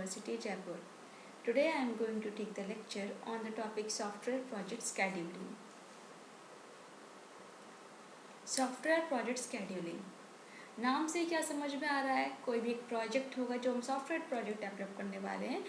University, Jaipur. Today I am going to take the lecture on the topic Software Project Scheduling. Software Project Scheduling नाम से क्या समझ में आ रहा है? कोई भी एक प्रोजेक्ट होगा जो हम सॉफ्टवेयर प्रोजेक्ट डेवलप करने वाले हैं,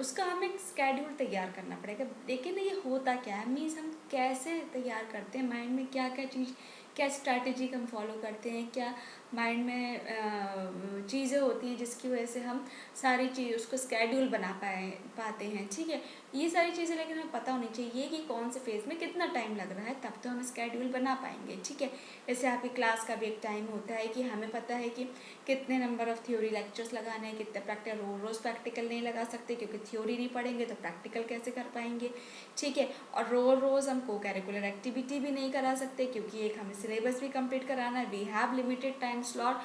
उसका हमें एक स्केड्यूल तैयार करना पड़ेगा। लेकिन ये होता क्या है, मीन्स हम कैसे तैयार करते हैं, माइंड में क्या क्या चीज़, क्या स्ट्रैटेजी हम फॉलो करते हैं, क्या माइंड में चीज़ें होती हैं जिसकी वजह से हम सारी चीज़ उसको स्केड्यूल बना पाते हैं। ठीक है, ये सारी चीज़ें लेकिन हमें पता होनी चाहिए कि कौन से फेज़ में कितना टाइम लग रहा है, तब तो हम स्केड्यूल बना पाएंगे। ठीक है, जैसे आपकी क्लास का भी एक टाइम होता है कि हमें पता है कि कितने नंबर ऑफ़ थ्योरी लेक्चर्स लगाने हैं, कितने प्रैक्टिकल। रोज़ प्रैक्टिकल नहीं लगा सकते क्योंकि थ्योरी नहीं पढ़ेंगे तो प्रैक्टिकल कैसे कर पाएंगे। ठीक है, और रोज़ हम को कैरिकुलर एक्टिविटी भी नहीं करा सकते क्योंकि एक हमें सिलेबस भी कंप्लीट कराना है। We have limited time slot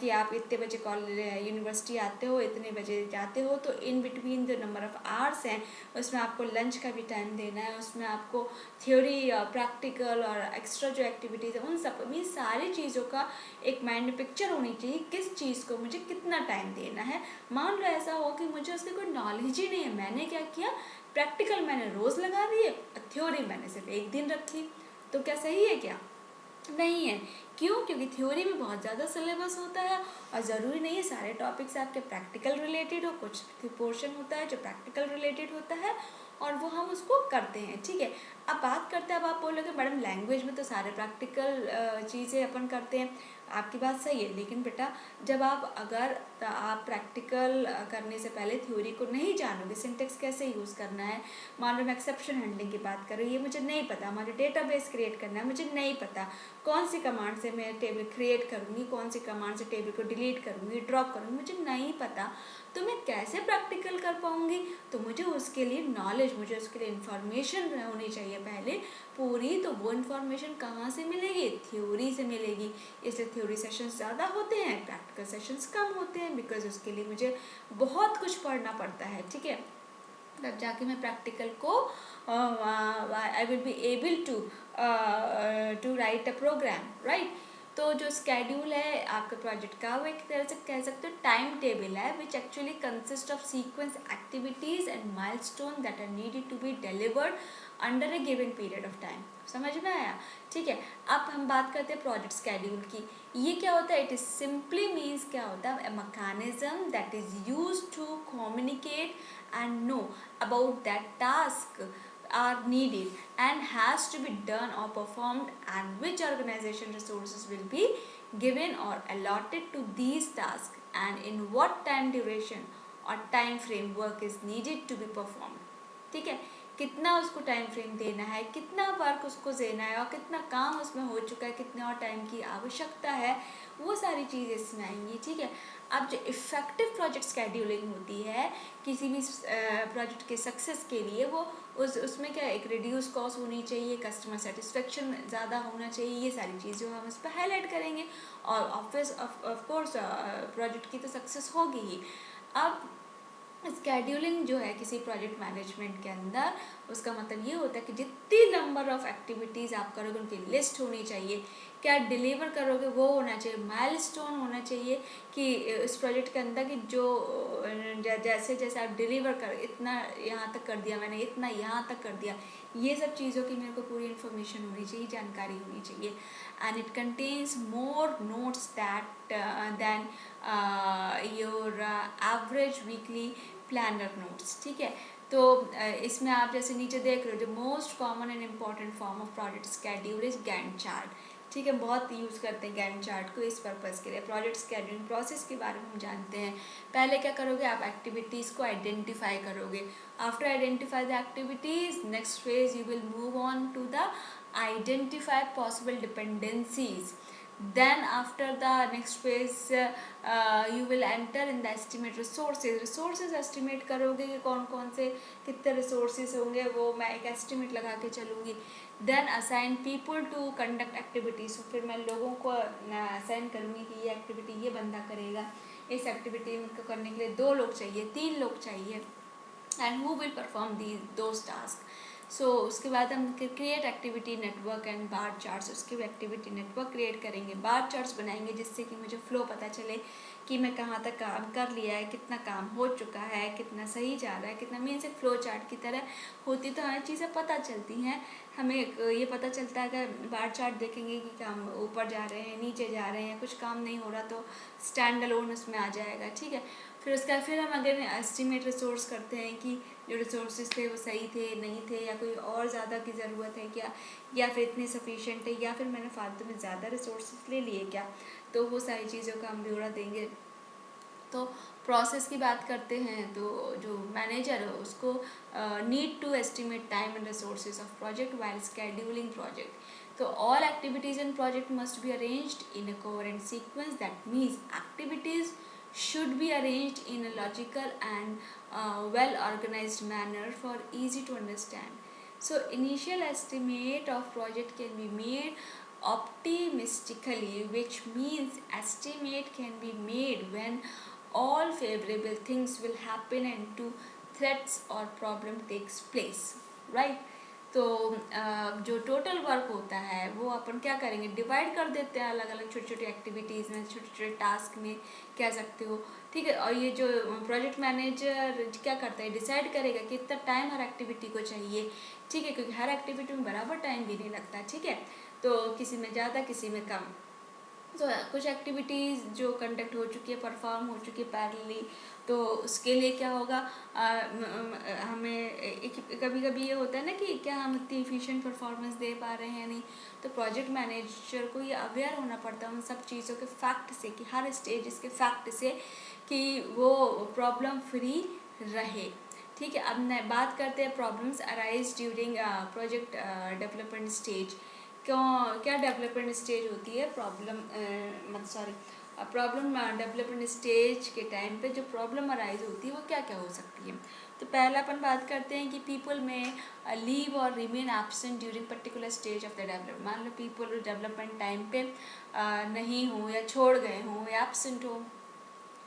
कि आप इतने बजे कॉलेज यूनिवर्सिटी आते हो, इतने बजे जाते हो, तो इन बिटवीन जो नंबर ऑफ़ आवर्स हैं उसमें आपको लंच का भी टाइम देना है, उसमें आपको थ्योरी, प्रैक्टिकल और एक्स्ट्रा जो एक्टिविटीज़ है उन सब में सारी चीज़ों का एक माइंड में पिक्चर होनी चाहिए, किस चीज़ को मुझे कितना टाइम देना है। मान लो ऐसा हो कि मुझे उसकी कोई नॉलेज ही नहीं है, मैंने क्या किया, प्रैक्टिकल मैंने रोज़ लगा दिए, थ्योरी मैंने सिर्फ एक दिन रखी, तो क्या सही है? क्या नहीं है। क्यों? क्योंकि थ्योरी में बहुत ज़्यादा सिलेबस होता है और ज़रूरी नहीं है सारे टॉपिक्स आपके प्रैक्टिकल रिलेटेड हो। कुछ पोर्शन होता है जो प्रैक्टिकल रिलेटेड होता है और वो हम उसको करते हैं। ठीक है, अब बात करते हैं, अब आप बोलोगे मैडम लैंग्वेज में तो सारे प्रैक्टिकल चीज़ें अपन करते हैं। आपकी बात सही है, लेकिन बेटा जब आप प्रैक्टिकल करने से पहले थ्योरी को नहीं जानोगे, सिंटेक्स कैसे यूज़ करना है, मान लो मैं एक्सेप्शन हैंडलिंग की बात करूँ, ये मुझे नहीं पता, मुझे डेटाबेस क्रिएट करना है, मुझे नहीं पता कौन सी कमांड से मैं टेबल क्रिएट करूँगी, कौन सी कमांड से टेबल को डिलीट करूँगी, ड्रॉप करूँगी, मुझे नहीं पता, तो मैं कैसे प्रैक्टिकल कर पाऊँगी? तो मुझे उसके लिए नॉलेज, मुझे उसके लिए इन्फॉर्मेशन होनी चाहिए पहले पूरी। तो वो इन्फॉर्मेशन कहाँ से मिलेगी? थ्योरी से मिलेगी। इसलिए थ्योरी सेशंस ज़्यादा होते हैं, प्रैक्टिकल सेशंस कम होते हैं, बिकॉज उसके लिए मुझे बहुत कुछ पढ़ना पड़ता है। ठीक है, तब जाके मैं प्रैक्टिकल को I will be able to write a program, right. तो जो स्केड्यूल है आपके प्रोजेक्ट का, वो एक तरह से कह सकते हो टाइम टेबल है, which actually consist of sequence activities and milestone that are needed to be delivered under a given period of time. समझ में आया? ठीक है, अब हम बात करते हैं प्रोजेक्ट स्केड्यूल की। ये क्या होता है? इट इज सिंपली मीन्स क्या होता है, mechanism that is use to communicate and know about that task are needed and has to be done or performed, and which organization resources will be given or allotted to these tasks and in what time duration or time frame work is needed to be performed. ठीक है, कितना उसको time frame देना है, कितना work उसको देना है और कितना काम उसमें हो चुका है, कितने और टाइम की आवश्यकता है, वो सारी चीज़ें इसमें आएंगी। ठीक है, अब जो इफ़ेक्टिव प्रोजेक्ट स्केड्यूलिंग होती है किसी भी प्रोजेक्ट के सक्सेस के लिए, वो उसमें क्या, एक रिड्यूस कॉस्ट होनी चाहिए, कस्टमर सेटिस्फेक्शन ज़्यादा होना चाहिए, ये सारी चीज़ें हम उस पर हाईलाइट करेंगे और ऑफ कोर्स प्रोजेक्ट की तो सक्सेस होगी ही। अब स्केड्यूलिंग जो है किसी प्रोजेक्ट मैनेजमेंट के अंदर, उसका मतलब ये होता है कि जितनी नंबर ऑफ़ एक्टिविटीज़ आप करोगे उनकी लिस्ट होनी चाहिए, क्या डिलीवर करोगे वो होना चाहिए, माइलस्टोन होना चाहिए कि इस प्रोजेक्ट के अंदर कि जो जैसे जैसे आप डिलीवर कर, इतना यहाँ तक कर दिया मैंने, इतना यहाँ तक कर दिया, ये सब चीज़ों की मेरे को पूरी इन्फॉर्मेशन होनी चाहिए, जानकारी होनी चाहिए। And it contains more notes than your average weekly planner notes. ठीक है, तो इसमें आप जैसे नीचे देख रहे हो, जो most common and important form of project schedule is Gantt chart. ठीक है, बहुत यूज़ करते हैं गैंट चार्ट को इस पर्पज़ के लिए। प्रोजेक्ट स्केड्यूलिंग प्रोसेस के बारे में हम जानते हैं। पहले क्या करोगे, आप एक्टिविटीज़ को आइडेंटिफाई करोगे। After identify the activities, next phase you will move on to the identify possible dependencies. Then after the next phase you will enter in the estimate resources estimate करोगे कि कौन कौन से कितने resources होंगे, वो मैं एक estimate लगा के चलूँगी। Then assign people to conduct activities, फिर मैं लोगों को assign करूँगी कि ये activity ये बंदा करेगा, इस activity को करने के लिए 2 लोग चाहिए, 3 लोग चाहिए, and who will perform those tasks. सो उसके बाद हम create activity network and bar charts, उसके भी एक्टिविटी नेटवर्क क्रिएट करेंगे, बार चार्ट्स बनाएंगे जिससे कि मुझे फ्लो पता चले कि मैं कहाँ तक काम कर लिया है, कितना काम हो चुका है, कितना सही जा रहा है, कितना मीन्स एक फ्लो चार्ट की तरह होती तो हमें चीज़ें पता चलती हैं। हमें ये पता चलता है, अगर बार चार्ट देखेंगे कि काम ऊपर जा रहे हैं, नीचे जा रहे हैं, कुछ काम नहीं हो रहा तो स्टैंड अलोन उसमें आ जाएगा, ठीक है। फिर हम अगर एस्टिमेट रिसोर्स करते हैं कि जो रिसोर्सेज थे वो सही थे, नहीं थे, या कोई और ज़्यादा की ज़रूरत है क्या, या फिर इतने सफिशिएंट है, या फिर मैंने फालतू में ज़्यादा रिसोर्सेज ले लिए क्या, तो वो सारी चीज़ों का हम ब्यौरा देंगे। तो प्रोसेस की बात करते हैं तो जो मैनेजर है उसको need to estimate time and resources of project while scheduling project. तो all activities in project must be arranged in a coherent sequence, that means activities should be arranged in a logical and well organized manner for easy to understand. So initial estimate of project can be made optimistically, which means estimate can be made when all favorable things will happen and two threats or problem takes place, right? तो जो total work होता है वो अपन क्या करेंगे, divide कर देते हैं अलग अलग छोटी छोटी एक्टिविटीज़ में, छोटे छोटे टास्क में कह सकते हो, ठीक है। और ये जो प्रोजेक्ट मैनेजर क्या करता है, डिसाइड करेगा कि इतना टाइम हर एक्टिविटी को चाहिए, ठीक है, क्योंकि हर एक्टिविटी में बराबर टाइम भी नहीं लगता, ठीक है। तो किसी में ज़्यादा किसी में कम। तो कुछ एक्टिविटीज़ जो कंडक्ट हो चुकी है, परफॉर्म हो चुकी है पैरेलली, तो उसके लिए क्या होगा, हमें कभी कभी ये होता है ना कि क्या हम इतनी एफिशिएंट परफॉर्मेंस दे पा रहे हैं नहीं, तो प्रोजेक्ट मैनेजर को ये अवेयर होना पड़ता है उन सब चीज़ों के फैक्ट से, कि हर स्टेज इसके फैक्ट से, कि वो प्रॉब्लम फ्री रहे, ठीक है। अब बात करते हैं problems arise during project development stage. क्यों, क्या डेवलपमेंट स्टेज होती है, प्रॉब्लम डेवलपमेंट स्टेज के टाइम पे जो प्रॉब्लम अराइज होती है वो क्या क्या हो सकती है। तो पहला अपन बात करते हैं कि पीपल में लीव और remain absent during particular stage of the development. मान लो पीपल डेवलपमेंट टाइम पे नहीं हो, या छोड़ गए हों, या एब्सेंट हो,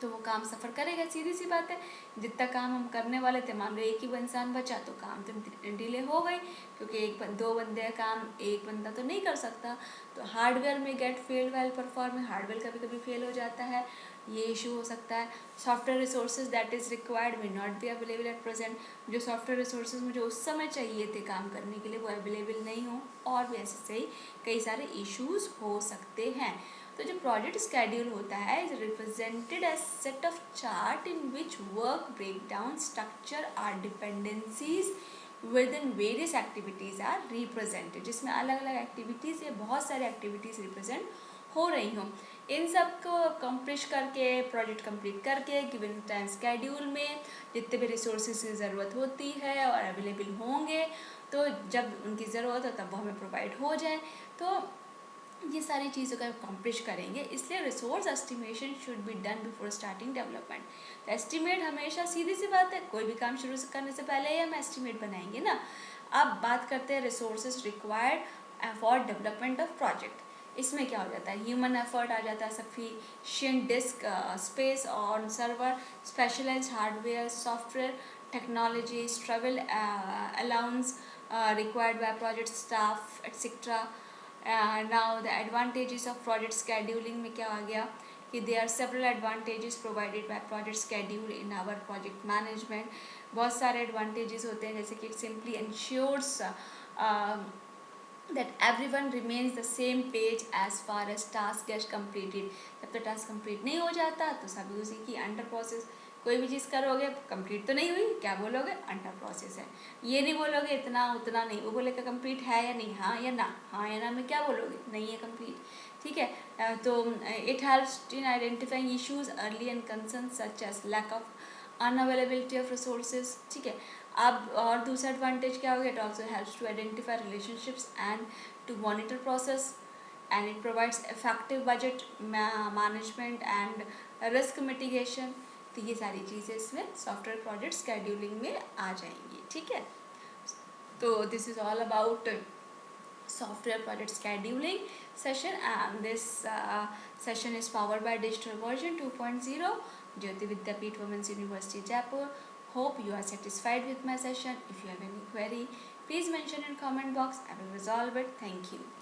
तो वो काम सफ़र करेगा, सीधी सी बात है। जितना काम हम करने वाले थे, मान लो एक ही इंसान बचा तो काम तो डिले हो गई, क्योंकि दो बंदे का काम एक बंदा तो नहीं कर सकता। तो हार्डवेयर में get fail while performing, hardware कभी कभी फेल हो जाता है, ये इशू हो सकता है। Software resources that is required may not be available at present, जो सॉफ्टवेयर रिसोर्सेज मुझे उस समय चाहिए थे काम करने के लिए वो अवेलेबल नहीं हो, और भी ऐसे सही कई सारे इश्यूज हो सकते हैं। तो जो प्रोजेक्ट स्केड्यूल होता है is represented as set of chart in which work breakdown structure are dependencies within various activities are represented, जिसमें अलग अलग एक्टिविटीज़ या बहुत सारी एक्टिविटीज़ रिप्रेजेंट हो रही हों। इन सब को कंप्लीट करके, प्रोजेक्ट कंप्लीट करके गिवन टाइम स्केड्यूल में जितने भी रिसोर्सेज की ज़रूरत होती है और अवेलेबल होंगे, तो जब उनकी ज़रूरत हो तब वो हमें प्रोवाइड हो जाए, तो ये सारी चीज़ों का अकम्प्लिश करेंगे। इसलिए resource estimation should be done before starting development. तो एस्टिमेट हमेशा, सीधी सी बात है, कोई भी काम शुरू करने से पहले ही हम एस्टिमेट बनाएंगे ना। अब बात करते हैं resources required for development of project. इसमें क्या हो जाता है, ह्यूमन एफर्ट आ जाता है, sufficient disk space on server, specialised hardware, software technologies, travel allowance required by project staff, etc. Now the advantages of project scheduling में क्या आ गया कि there are several advantages provided by project schedule in our project management। बहुत सारे advantages होते हैं, जैसे कि it simply ensures that everyone remains the same page as far as task gets completed। जब तक टास्क कंप्लीट नहीं हो जाता तो सभी उसी की अंडर प्रोसेस, कोई भी चीज़ करोगे कंप्लीट तो नहीं हुई, क्या बोलोगे, अंडर प्रोसेस है। ये नहीं बोलोगे इतना उतना नहीं, वो बोलेगा कंप्लीट है या नहीं, हाँ या ना, हाँ या ना में क्या बोलोगे, नहीं है कंप्लीट, ठीक है। तो it helps in identifying issues early and concern such as lack of unavailability of resources, ठीक है। अब और दूसरा एडवांटेज क्या हो गया, it also helps to identify relationships and to monitor process, and it provides effective budget management and risk mitigation. तो ये सारी चीज़ें इसमें सॉफ्टवेयर प्रोजेक्ट शेड्यूलिंग में आ जाएंगी, ठीक है। तो this is all about software project scheduling session, and this session is powered by digital version 2.0 Jyoti Vidyapeeth Women's University Jaipur. Hope you are satisfied with my session. If you have any query, please mention in comment box. I will resolve it. Thank you.